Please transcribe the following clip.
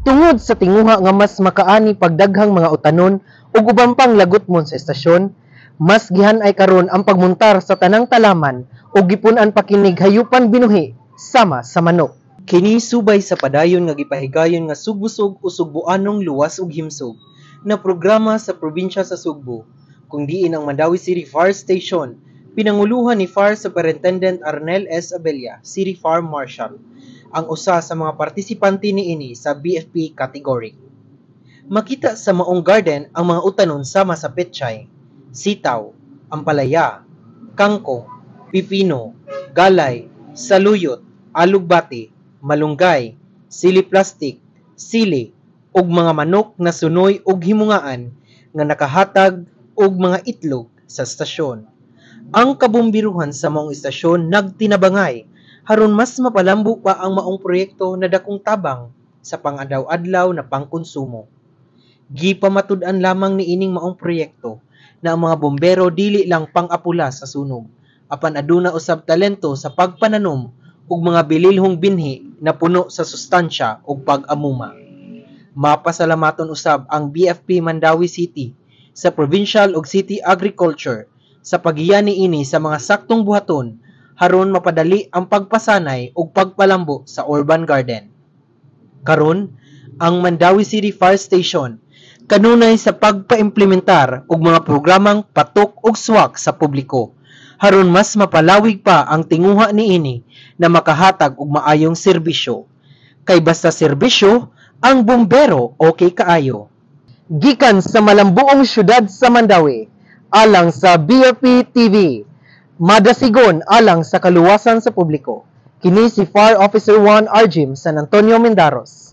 Tungod sa tinguha nga mas makaani pagdaghang mga utanon ug uban pang lagot mon sa estasyon, mas gihan-ay karon ang pagmuntar sa tanang talaman ug gipun-an pa kinig hayupan binuhi sama sa manok. Kini subay sa padayon nga gipahigayon nga sugbusog o sugbuanong luwas ug himsog na programa sa probinsya sa Sugbo, kung diin ang Mandawi City Fire Station, pinanguluhan ni Fire Superintendent Arnel S. Abella, City Fire Marshal, ang usa sa mga partisipante niini sa BFP category. Makita sa maong garden ang mga utanon sama sa petchay, sitaw, ampalaya, kangkong, pipino, galay, saluyot, alugbati, malunggay, sili plastic, sili, ug mga manok na sunoy ug himungaan nga nakahatag og mga itlog sa estasyon. Ang kabombiruhan sa maong estasyon nagtinabangay haron mas mapalambo pa ang maong proyekto na dakong tabang sa pang-adlaw-adlaw na pangkonsumo. Gipamatud-an lamang niining maong proyekto na ang mga bombero dili lang pang-apula sa sunog, apan aduna usab talento sa pagpananom ug mga bililhong binhi na puno sa sustansya ug pag-amuma. Mapasalamaton usab ang BFP Mandawi City sa Provincial ug City Agriculture sa paghiya niini sa mga saktong buhaton haron mapadali ang pagpasanay ug pagpalambo sa urban garden. Karon, ang Mandawi City Fire Station kanunay sa pagpaimplementar og mga programang patok ug swak sa publiko haron mas mapalawig pa ang tinguha niini na makahatag og maayong serbisyo. Kay basta serbisyo, ang bombero okay kaayo. Gikan sa malambuong syudad sa Mandawi, alang sa BFP TV, madasigon alang sa kaluwasan sa publiko. Kini si Fire Officer 1 Arjim San Antonio Mendaros.